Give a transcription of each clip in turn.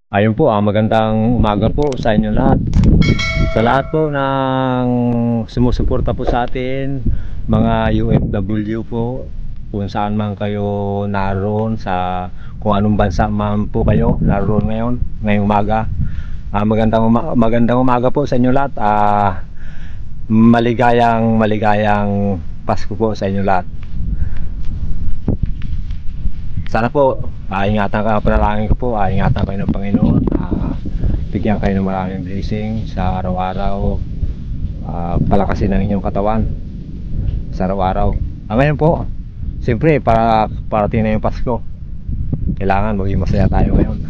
Ayun po, magandang umaga po sa inyo lahat. Sa lahat po ng sumusuporta po sa atin, mga UFW po, kung saan man kayo naroon, sa kung anong bansa man po kayo naroon ngayong umaga. Magandang umaga po sa inyo lahat. Maligayang Pasko po sa inyo lahat. Sana po ingatan ka, panalangin ko po, ingatan kayo ng Panginoon, bigyan kayo ng maraming blessing sa araw-araw, palakasin ang inyong katawan sa araw-araw. Ngayon po, siyempre parating na yung Pasko, kailangan maging masaya tayo ngayon.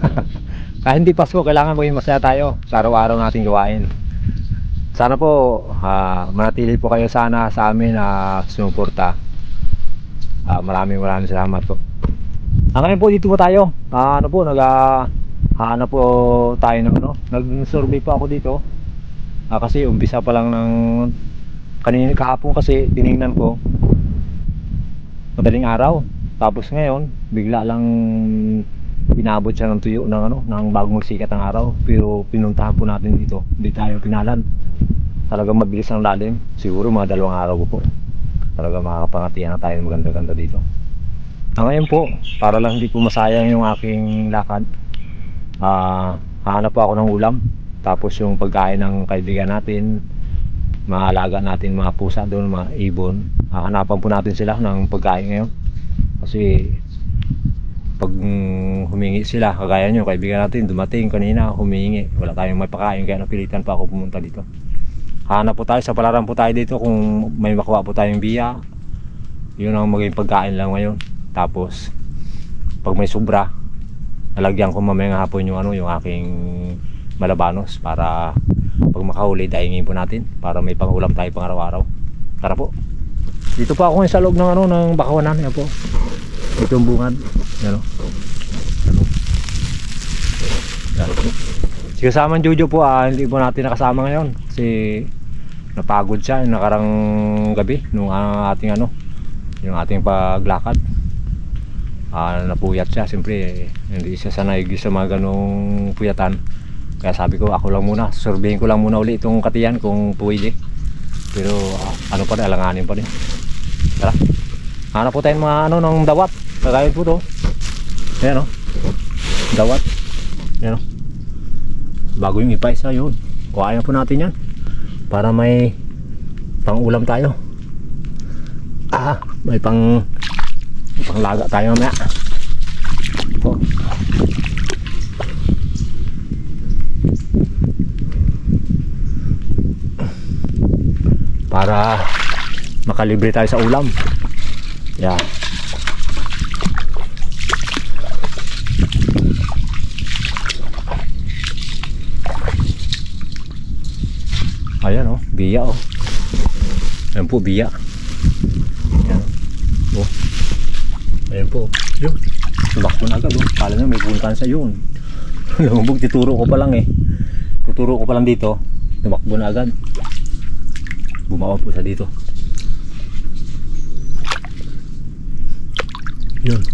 Kahit hindi Pasko, kailangan maging masaya tayo sa araw-araw nating gawain. Sana po manatili po kayo sana sa amin na sumuporta. Maraming salamat po. Ngayon po dito po tayo. Hanap po tayo ng nag-survey pa ako dito. Kasi umpisa pa lang ng kahapon, kasi tiningnan ko madaling araw. Tapos ngayon bigla lang inabot siya ng tuyo ng bagong sikat ng araw. Pero pinuntahan po natin dito. Hindi tayo pinalan. Talagang mabilis ang lalim. Siguro mga 2 araw po. Talaga makakapangatian na tayo maganda-ganda dito. Ngayon po, para lang hindi po masayang yung aking lakad, hahanap po ako ng ulam. Tapos yung pagkain ng kaibigan natin, mga alaga natin, mga pusa doon, mga ibon, hahanapan po natin sila ng pagkain ngayon. Kasi pag humingi sila, kagaya nyo, kaibigan natin dumating kanina, humingi, wala tayong may pakain, kaya napilitan pa ako pumunta dito. Hanap po tayo, sa palaran po tayo dito kung may makuha po tayong biya. Yun ang maging pagkain lang ngayon. Tapos pag may sobra, nalagyan ko mamayang hapon yung aking malabanos, para pag makahuli daingin po natin, para may pangulam tayo pang araw-araw. Tara po. Dito po ako sa loob ng ng bakawanan. Yan po. Ito yung bungad. Yan o. Yan. Si kasamang Jojo po, hindi po natin nakasama ngayon kasi napagod siya yung nakarang gabi nung ating yung ating paglakad. Napuyat siya, siyempre hindi siya sanay sa mga ganong puyatan. Kaya sabi ko, ako lang muna, surveyin ko lang muna uli itong katiyan kung pwede. Pero pa rin, alanganin pa rin. Tara, hanap po tayong mga ng dawat. Kagaya po to. Ayan dawat. Ayan bago yung ipaisa yun, kuhain po natin yan para may pang ulam tayo. May panglaga tayo mamaya. Para makalibre tayo sa ulam. Yan. Ayan biya Ayan po, biya. Ayan ayan po. Yun, tumakbo na agad kala nyo may puntan sa yun. Lumubog, tuturo ko pa lang dito, tumakbo na agad. Bumawa po sa dito. Yun.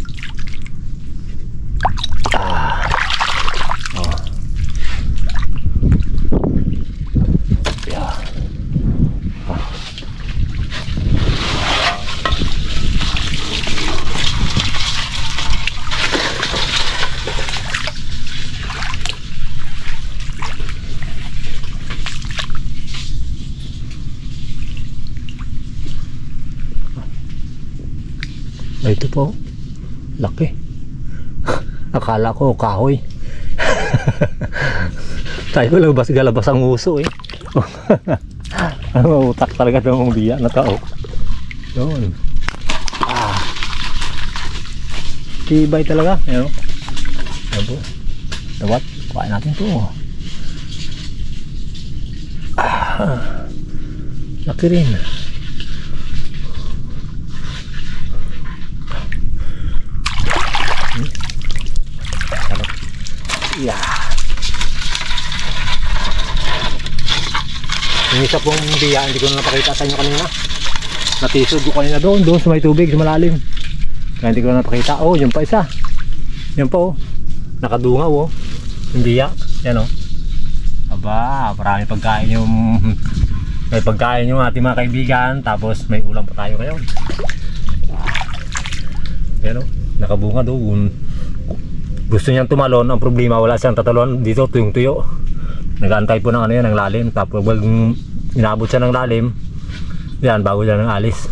Ito po, laki. Akala ko kahoy. Tayo ko galabas ang uso Ang utak talaga ng biya na tao. Yun. Tibay talaga. Ayan po. Dawat, kuhain natin to. Laki rin. Yeah. Yung isa pong biya, hindi ko na napakita sa inyo kanina. Natisod ko kanina doon sa may tubig, sa malalim. Kaya hindi ko na napakita. Oh, yun pa isa. Yan pa oh. Nakadungaw oh. Hindi ya. Yan oh. Aba, marami pagkain yung may pagkain yung ating mga kaibigan. Tapos may ulam pa tayo ngayon. Yan oh. Nakabunga do. Gusto niyang tumalon. Ang problema, wala siyang tatalon dito, tuyong tuyo. Nag-aantay po ng ano yan, ng lalim. Tapos wag inabot siya ng lalim. Yan, bago siya ng alis.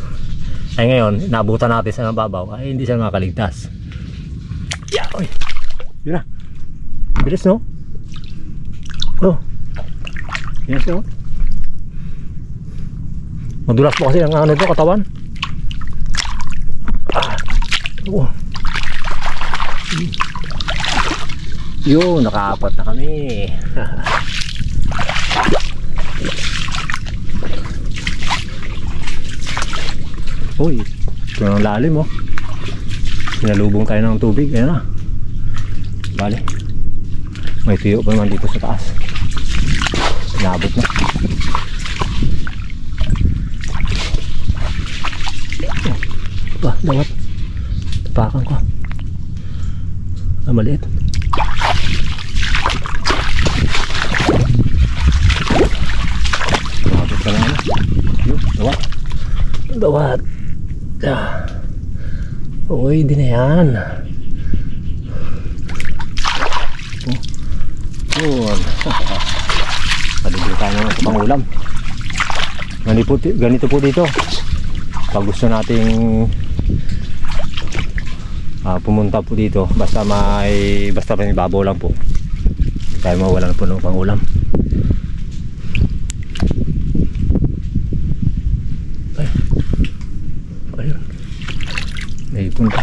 Ay ngayon, inabutan natin sa nababaw. Ay hindi siya makaligtas. Yeah, oy. Yun na. Bilis no? Oh. Yan siya oh. Madulas po kasi ang ano ito, katawan. Ah. Oh. Yun, nakaapat na kami. Uy, ito ang lalim oh. Sinalubong tayo ng tubig. Ayan na. Bale, may tuyo pa naman dito sa taas. Inabot na. Oh, ba, dawat. Tapakan ko. Ah, maliit. Inabot ka na ano. Yun, dawat. Dawat. Ah. Uy, di na yan. Yun. Paligid tayo naman sa pangulam. Ganito po dito. Pag gusto nating pumunta po dito, basta may babaw lang po, tayo mawalan po ng pangulam. Ay. Ayun. May punta.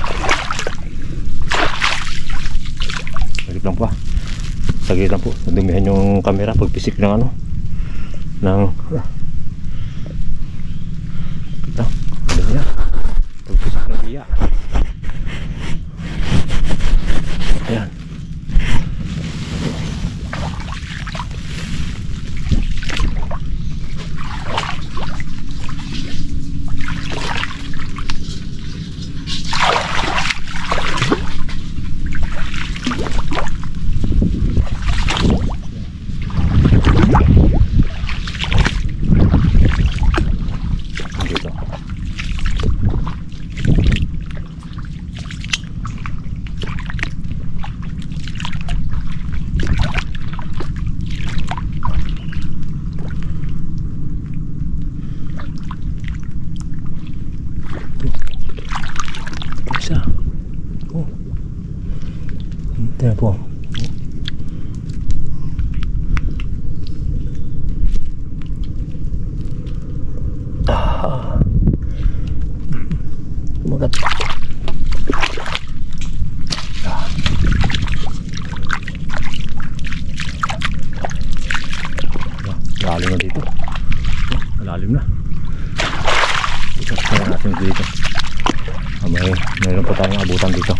Saglit lang po saglit lang po. Nadumihan yung camera pagpisik ng ano ng kita. Ano niya? Pagpisik ng biya. Ayan. Ito po. Kumagat. Lalim na dito. Lalim na. Itas na natin dito. Mayroon pa tayong abutan dito.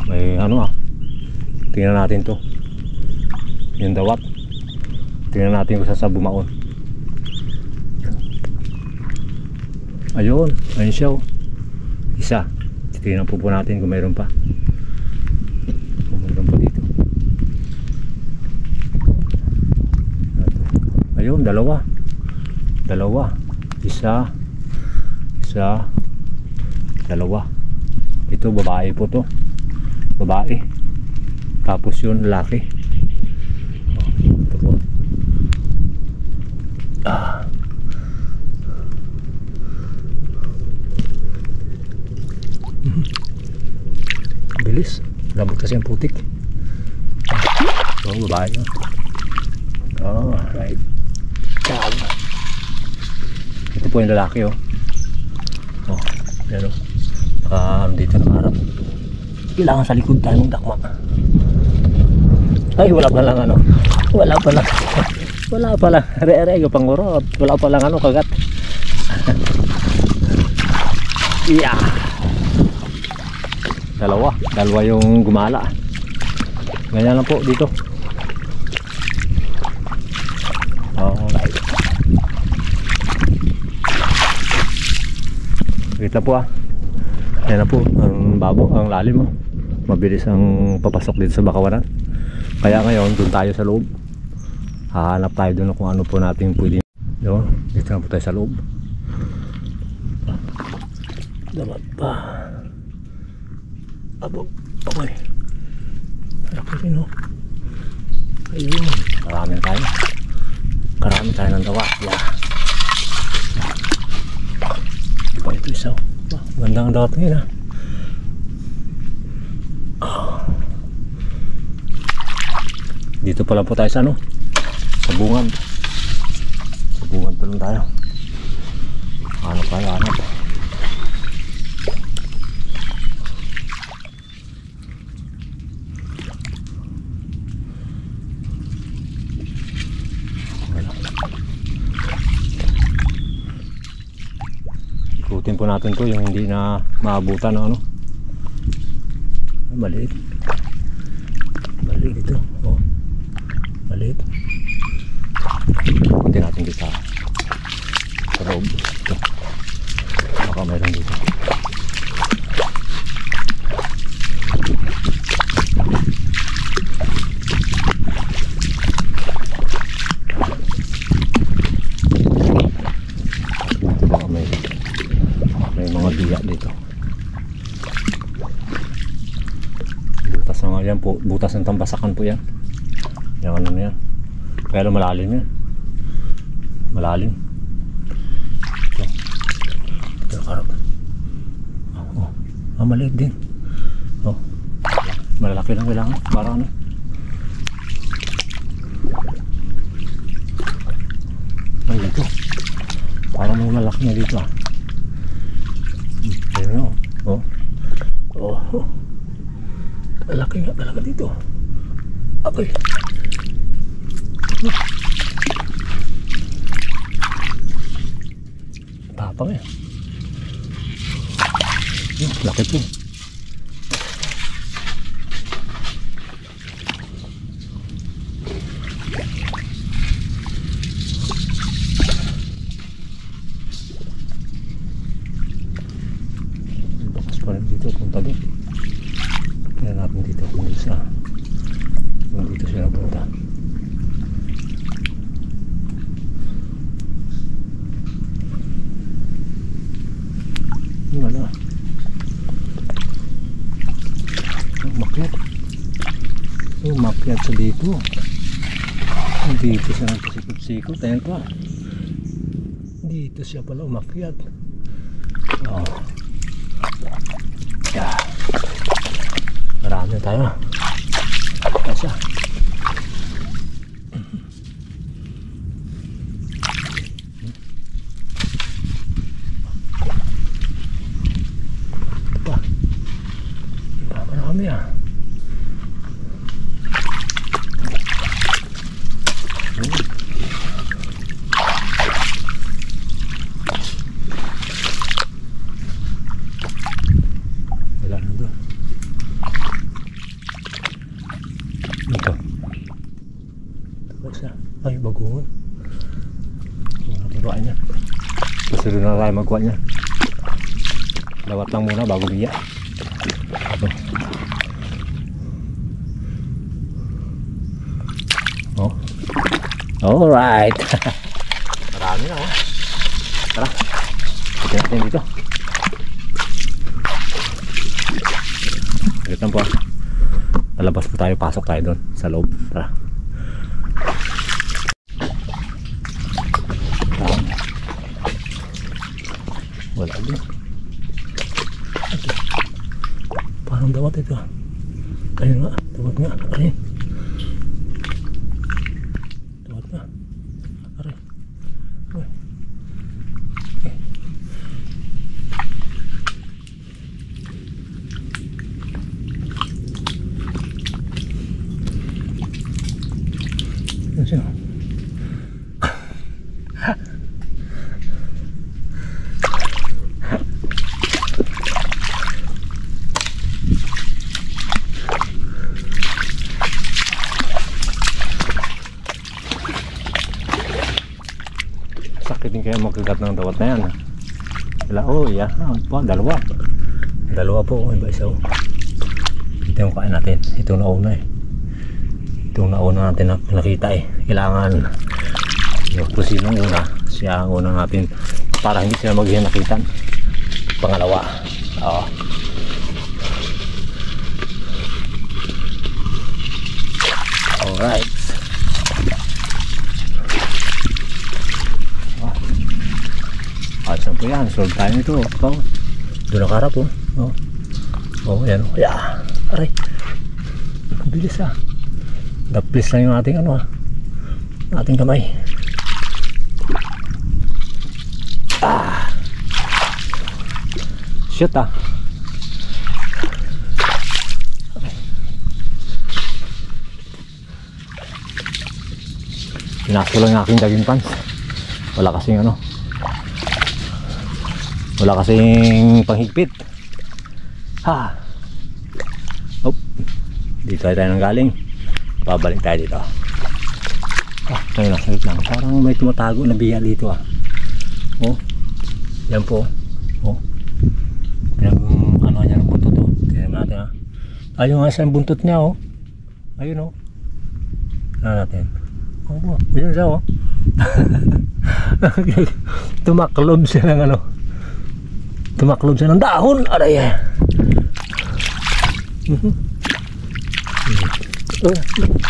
May ano tingnan natin to, yung dawat. Tingnan natin kung saan bumaon. Ayun, ayun siya oh. Isa. Tingnan po natin kung mayroon pa. Kung mayroon pa dito. Ayun, dalawa. Isa, dalawa. Ito babae po to. Babae. Tapos yun lalaki. Ito po. Bilis. Lambot kasi ang putik. Babae. Right. Ito po yung lalaki oh. Yan oh. Dito nakaharap. Kailangan sa likod tayo ng dakma. Ay, wala pa lang ano. Wala pa lang. Re-rego pangurot. Wala pa lang ano, kagat. Yeah. Dalawa yung gumala. Ganyan lang po dito. Alright. lang po Ayan na po, ang babo, ang lalim mabilis ang papasok dito sa Bakawaran. Kaya ngayon, doon tayo sa loob. Hahanap tayo doon kung ano po natin pwede. Yo, dito na po tayo sa loob. Dapat pa. Abo, okay. Harap ko rin Ayun, karami tayo ng dawa. Yeah. Pa ito isa. Ganda ang dawat ngayon Dito pala po tayo sa Sabungan pa lang tayo. Hanap. Ikutin po natin to yung hindi na maabutan ng maliit ito. Maliit. Ikutin natin dito sa loob. Ito. Baka mayroon dito. Ito baka may mga biya dito. Butas na nga yan po. Butas ng tambasakan po yan. Yung ano na yan. Pero malalim yan. Malalim. Ito karap. Maliit din. Malalaki lang kailangan. Para ay dito. Parang may malaki na dito Ayun Malaki nga talaga dito. Okay. Tapang laki po. Bakas pa rin dito. Punta doon. Kaya natin dito kung isa. Kung dito siya punta. Wala. Umakyat sa dito. Dito siya nagpasikot-sikot. Ayan pa. Dito siya pala umakyat. Yeah. Marami tayo. Kasi marami wala na doon. Ito ay bagoon. Magawa niya. Susunod na tayo magawa niya. Lawat lang muna bago biya. Alright. Marami na Tara. Ito natin dito. Ito po. Lalabas po tayo. Pasok tayo doon sa loob. Tara. Wala din. Parang dawat ito. Ayun nga. Dawat nga. Ayun. Sakit din kaya magkagat ng dawat na yan. Oh, yeah. Dalawa. Dalawa po. Iba isa. Ito yung kain natin. Ito nauna eh. Ito nauna natin na nakita eh. Kailangan yung pusinong una. Siya ang una natin para hindi sila maghihinakitan. Pangalawa. Oo. Alright. Saan po yan? Solve tayo nito. Oh. Doon nakarap oh. Oh, yan oh. Yeah. Aray. Bilis ah. Daplis lang yung ating ano ah. Ating kamay. Ah. Shoot ah. Pinasok lang yung aking daging pants. Wala kasing ano. Wala kasing panghigpit. Ha. Oh. Dito tayo nang galing. Babalik tayo dito. Ah, tayo na, saglit lang. Parang may tumatago na biya dito ah. Oh. Yan po. Oh. Pinag ano niya ng buntot oh. Tingnan natin ah. Ayun nga sa buntot niya oh. Ayun oh. Tingnan natin. Oh, yan siya oh. Tumaklob siya ng ano. Tumaklob siya ng dahon. Aray.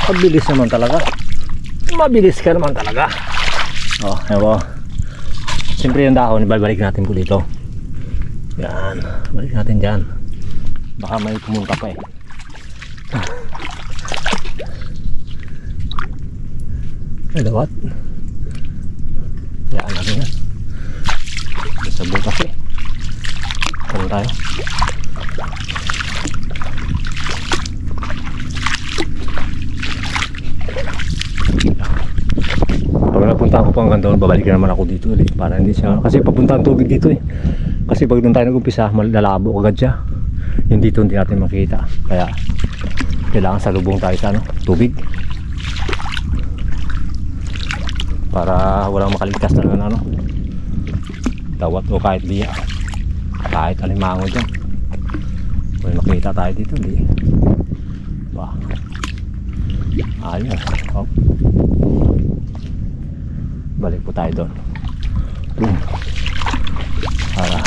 Mabilis naman talaga. Mabilis ka naman talaga. Oh, ewan. Siyempre yung dahon, ibalik natin po dito. Yan. Balik natin dyan. Baka may pumunta pa eh. Ay, dawat. Yan natin yan. Sa butas eh. Saan tayo? Pag napunta ako pang doon, babalik naman ako dito ulit para hindi siya, kasi papunta ang tubig dito eh. Kasi pag doon tayo nag-umpisa, malalabo agad siya. Yung dito hindi natin makita. Kaya kailangan salubong tayo sa ano, tubig para walang makaligtas na ano, dawat o kahit biya, kahit alimango dyan. Kung makita tayo dito, di ba? Ayos. Oh. Balik po tayo doon. Para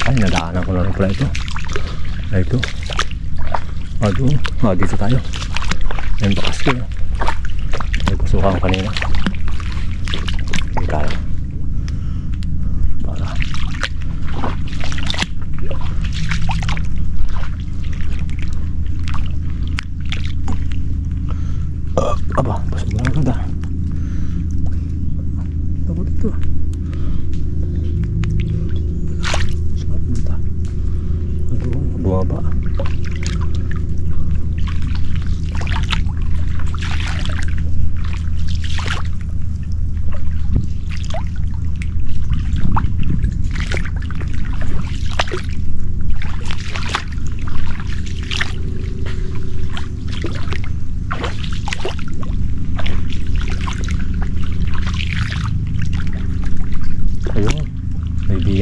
ay, nadaanan ko na rin pala ito. Ito. Doon. Dito tayo. Ayun, bakas ko. May pasukan ko kanina. Hindi tayo. Para aba, pasok mo lang agad ah. Tapos dito. Saan punta? Doon, bumaba.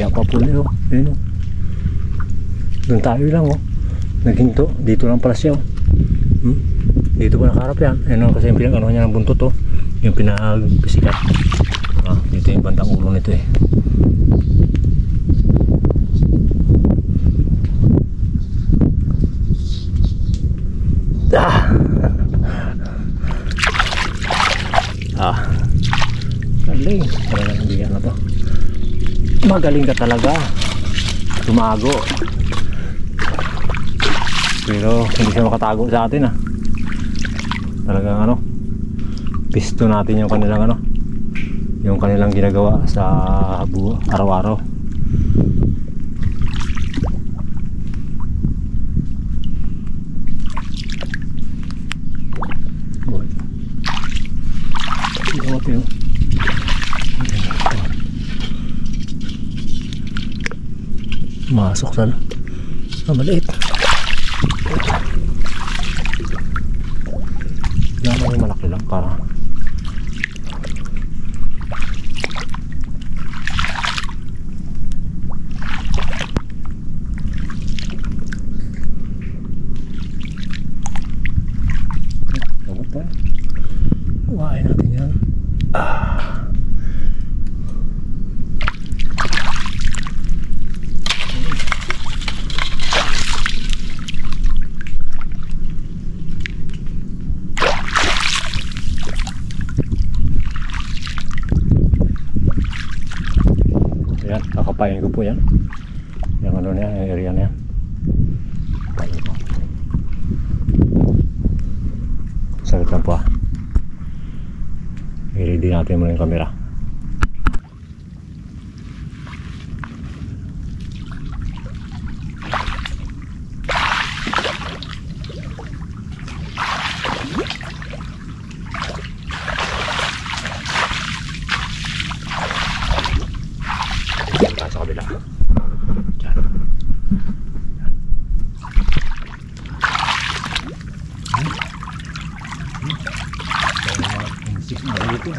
Pa po niyo, ayun oh. Doon tayo lang oh. Naghinto, dito lang pala siya oh. Dito pa nakaharap yan. Ayun oh, kasi yung pinag ano niya ng buntot oh. Yung pinagpisikat. Dito yung bandang ulo nito eh. Galing. Talagang hindi yan na to. Magaling ka talaga tumago, pero hindi siya makatago sa atin ah. Talagang ano, pisto natin yung kanilang ano, yung kanilang ginagawa sa araw-araw. Masok sana. Maliit. Yan ang malaki lang para Kakapain ko po yan. Yung ano niya, yung area niya. Saglit lang po ah. I-ready natin muna yung camera. Sa kabila. Diyan. Dito.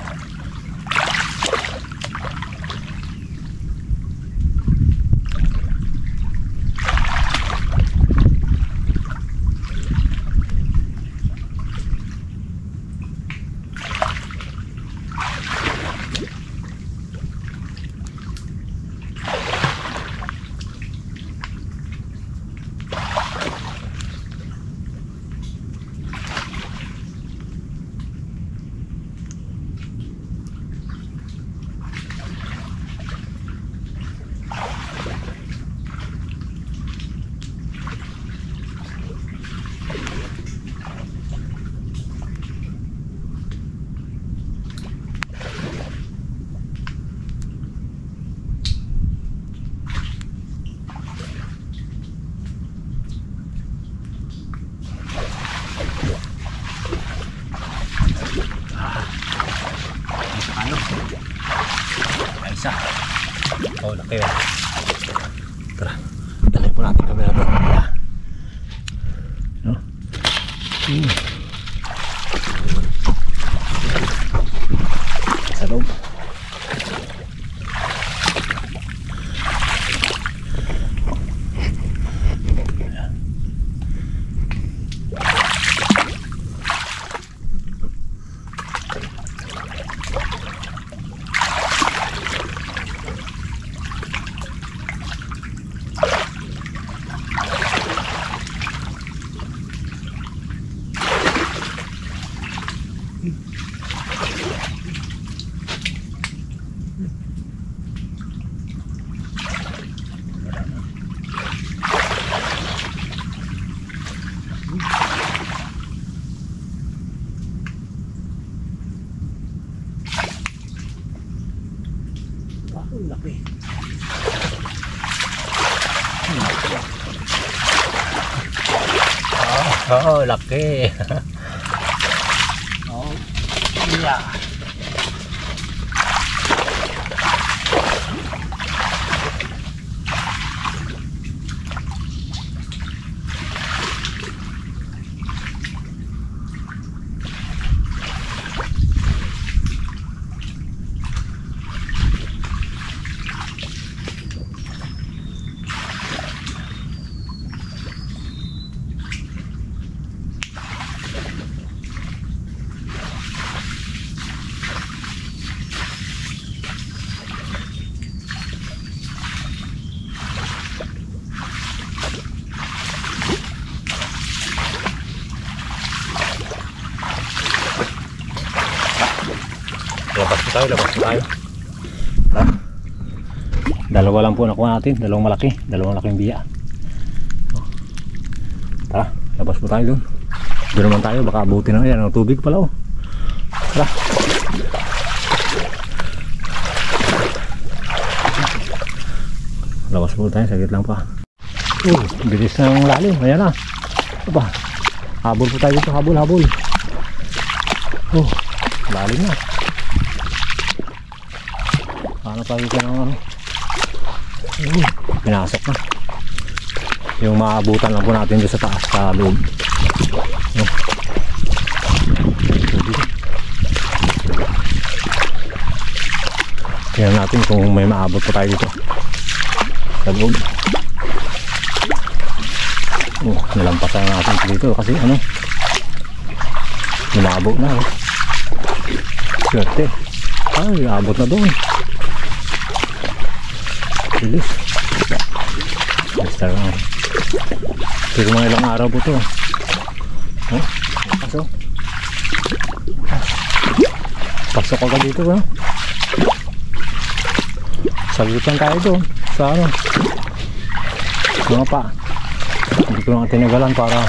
Isa. Oh, laki yun. Tara, dalhin po natin camera po. No? Sa loob. Laki. Oh, laki. Oh, yeah. Labas po tayo. Dalawa lang po nakuha natin, dalawang malaking biya. Tara, labas po tayo dun. Doon naman tayo, baka abutin na yan ang tubig pala oh. Tara. Labas po tayo, saglit lang pa. Bilis na ng lalim, ayan na. Aba, habol po tayo dito, habol. Lalim na. Paano pa dito ng ano? Pinasok na. Yung maabutan lang po natin doon sa taas, sa loob. Tingnan natin kung may maabot pa tayo dito sa loob. Nalampasan natin dito kasi ano, lumabo na oh. Swerte. Ay, abot na doon. Bilis. Basta lang. Pero mga ilang araw po ito. Oh, pasok agad dito ba? Sagutan tayo doon. sa ano, mga pa. Hindi ko lang tinagalan para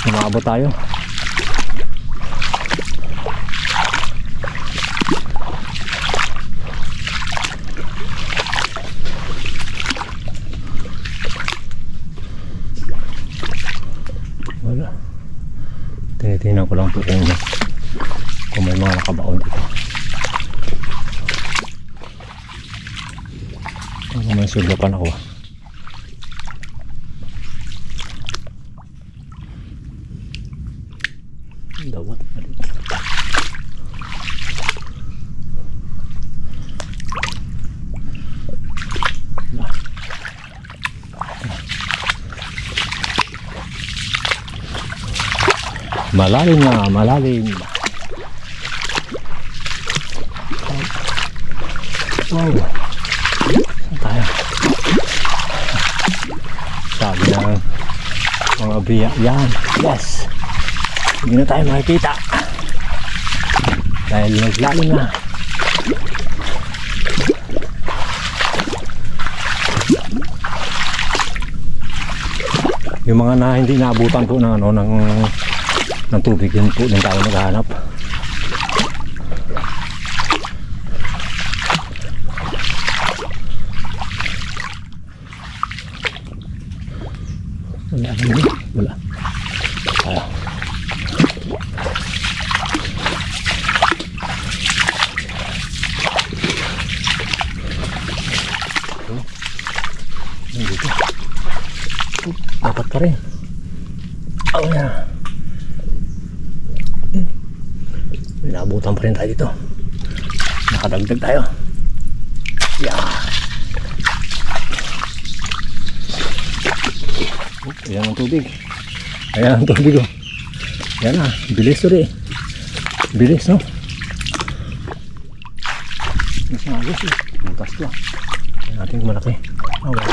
umaabot tayo. Wala. Tinitingnan ko lang po kung may mga nakabaon dito. Kung may suglapan ako. Dawat balik. Malalim na, malalim. Wow. Saan tayo? Sabi ng mga biya. Yan. Yes. Hindi na tayo makikita. Dahil naglalim na. Yung mga na hindi naabutan po ng ano, ng tubig, yun po din tayo maghahanap. Wala naman, wala. Ayaw. Nandito. Dapat pa rin. Oh yeah. Naabutan pa rin tayo dito. Nakadagdag tayo. Yeah. Ayan ang tubig. Ayan ang tubig oh. Ayan na. Bilis to rin. Bilis no. Mas magos eh. Butas to ah. Ayan natin kung malaki. Oh well.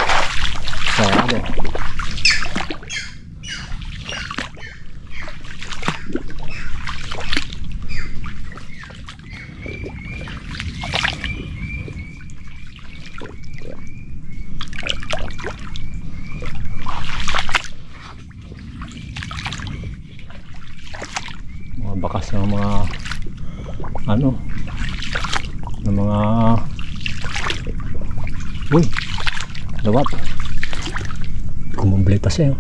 Sarado. Bakas ng mga ano ng mga uy lawat kumubli pa siya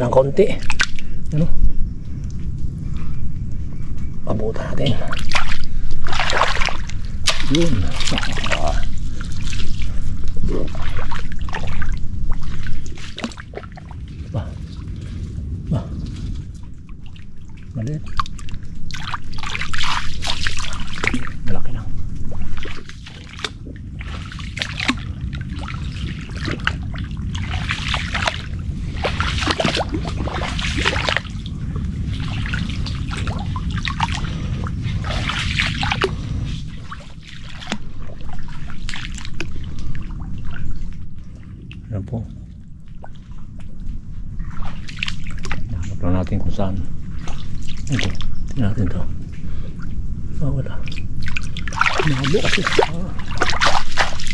ng konti ano abutan natin yun maliit. Malaki lang. Ayan po. Hanap lang natin kung saan. Okay, tingnan natin ito. Wala. Mahabo kasi.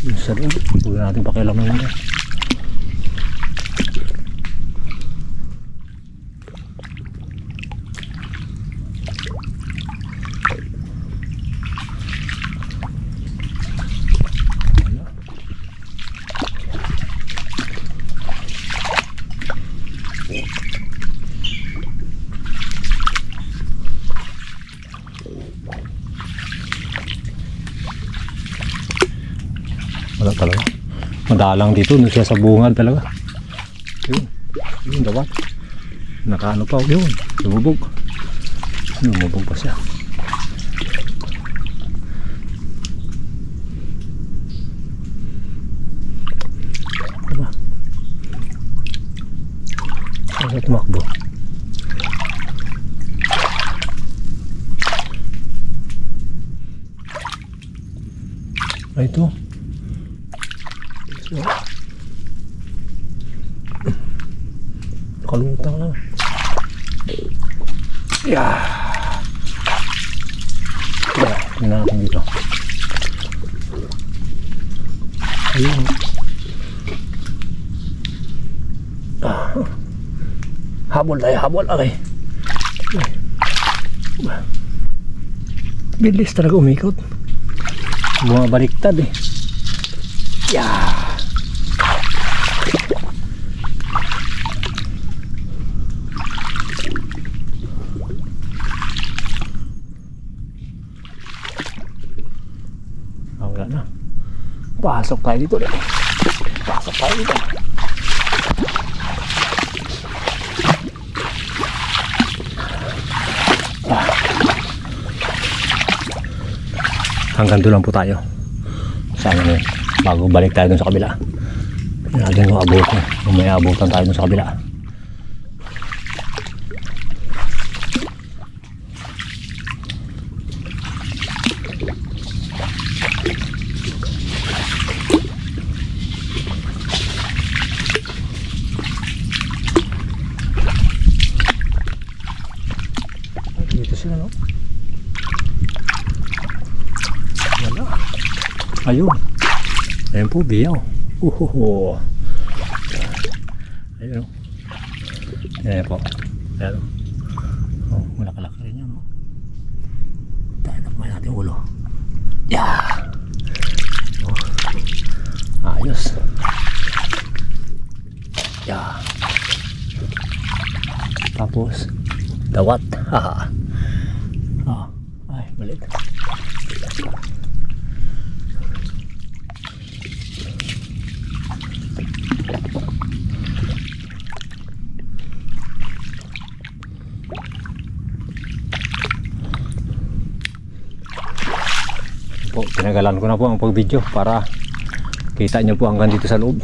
Yung sa loob. Huwag natin pakialaman yun. Wala talaga. Madalang dito, doon siya sa bungad talaga. Yun dapat. Nakaano pa, yun. Lumubog. Lumubog pa siya. Diba? Ano tumakbo? Ay, ito. Nakalutang lang. Yeah. Tingnan natin dito. Habol tayo, habol. Okay. Bilis talaga umikot. Bumabaliktad eh. Yeah. Wala na. Pasok tayo dito. Pasok tayo dito. Hanggang doon lang po tayo. Sana na bago balik tayo dun sa kabila. Natin kung abutan. Kung may abutan tayo dun sa kabila. Dito sila, no? Wala. Ayun. Ayun po, biyaw. Uhuhu. Ayun, no? Ayan po. Ayan, no? Oh, malaki-laki rin yun, no? Tayo na kumain natin ulo. Yeah! Oh. Ayos. Yeah. Tapos, dawat. Haha. Oh, ay, balik. Po, tinagalan ko na po ang pag-video para kita nyo po hanggang dito sa loob.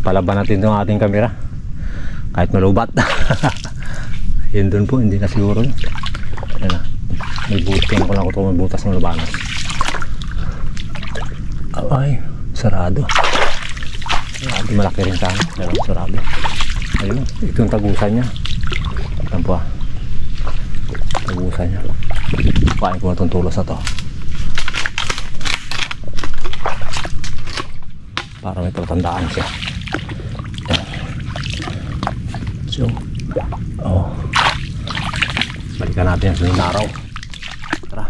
Palaban natin itong ating camera kahit malubat. Yun dun po, hindi na siguro. Yan na, may buting ko lang ito, may butas ng labanas. Ay, sarado. Ay, malaki rin sana, pero sarado. Ayun, ito yung tagusan niya. Ito po, tagusan niya. Pain ko na itong tulos na to para may pagtandaan siya. So, oh, balikan natin sa araw. Tara.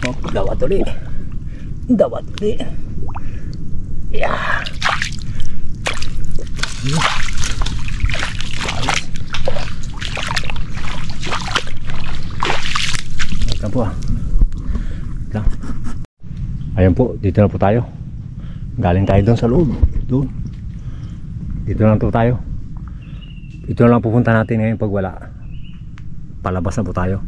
Oh, dawat ulit. Dawat ulit. Yeah. Ayan po. Ayan po, dito na po tayo. Galing tayo doon sa loob. Doon. Dito lang po tayo. Ito na lang pupunta natin ngayon pag wala. Palabas na po tayo.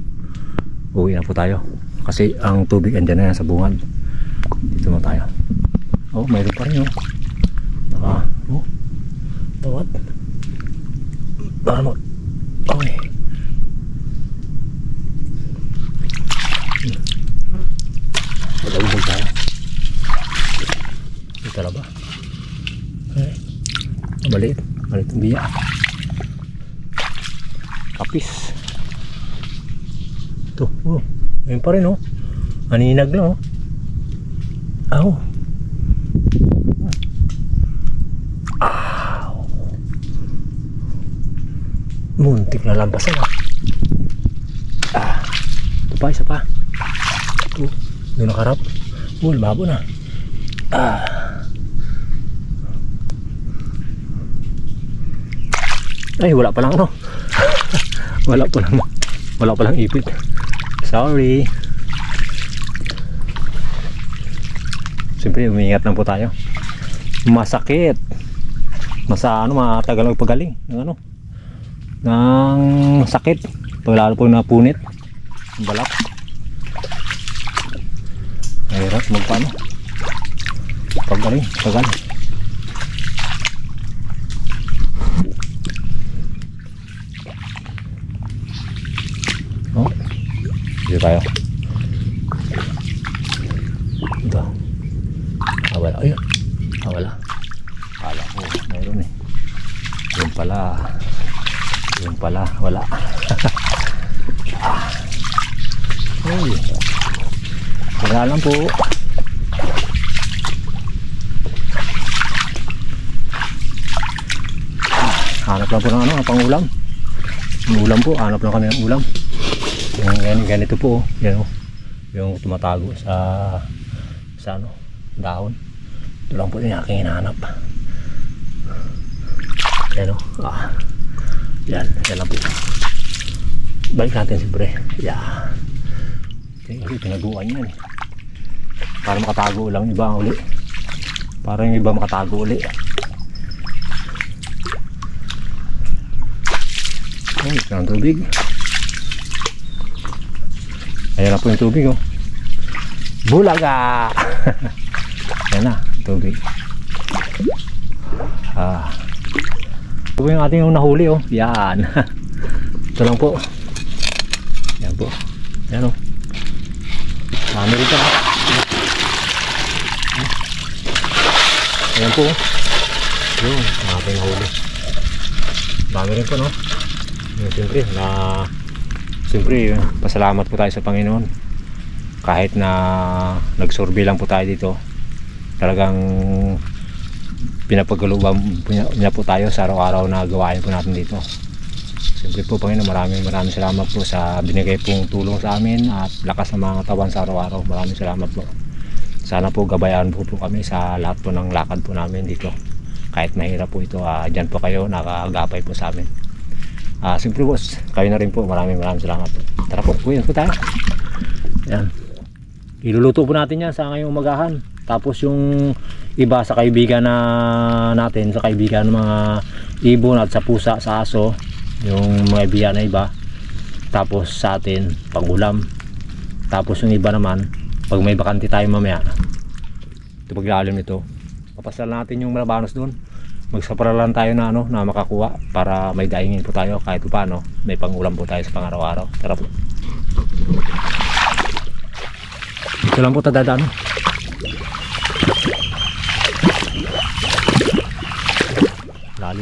Uwi na po tayo. Kasi ang tubig andyan na yan sa bungad. Dito na tayo. Oh, mayroon pa rin, oh. Oh. Tawad. Ano? Okay. Malawag tayo. Ito na ba? Okay. Maliit. Maliit ang biya. Kapis. Ito, oh, ayun pa rin, oh. Aninag lang, oh. Aw. Aw. Muntik na lampasan, ah. Ito pa, isa pa. Ito, doon nakarap. Oh, lumabo na. Ay, wala pa lang, ano. Wala pa lang ipit. Sorry. Siyempre umiingat lang po tayo. Masakit. Matagal magpagaling ng ng sakit. Pag lalo po napunit ang balat. Mahirap magpaano. Pagaling, tagal. Oh, dito tayo. Ito. Wala. Ayun. Wala. Kala ko mayroon eh. Yun pala. Wala. Uy. Wala lang po. hanap lang po ng ano, pang-ulam. Yung ulam po, hanap lang kami ng ulam. Yung ganito po, yan o. Yung tumatago sa ano, dahon. Ito lang po yung aking hinahanap. Yan o. Yan lang po. Balik natin siyempre. Yan. Tinaguan yan eh. Para makatago lang iba uli. Para yung iba makatago uli. Ay, ang tubig. Ayan na po yung tubig oh. Bulaga! Ayan na, tubig. Ito po yung ating nahuli oh. Yan. Ito lang po. Yan po. Yan oh. Dami rin ka. Ayan po. Yun, ating nahuli. Dami rin po no. Siyempre pasalamat po tayo sa Panginoon kahit na nagsurvey lang po tayo dito, talagang pinapagaluban niya po tayo sa araw-araw na gawain po natin dito. Siyempre po Panginoon, maraming salamat po sa binigay pong tulong sa amin at lakas ng mga katawan sa araw-araw. Maraming salamat po. Sana po gabayan po kami sa lahat po ng lakad po namin dito, kahit mahirap po ito. Dyan po kayo nakagapay po sa amin. Siyempre boss, kayo na rin po. Maraming salamat po. Tara po, uwi po tayo. Yan. Iluluto po natin yan sa ngayong umagahan. Tapos yung iba sa kaibigan natin, sa kaibigan ng mga ibon at sa pusa, sa aso, yung mga kaibigan na iba. Tapos sa atin, pang-ulam. Tapos yung iba naman, pag may bakante tayo mamaya, ito paglalim nito, papasal natin yung malabanos doon. Magsapara lang tayo na na makakuha para may daingin po tayo kahit paano may pang-ulam po tayo sa pang-araw-araw. Tara po. Ito lang po tadadaan.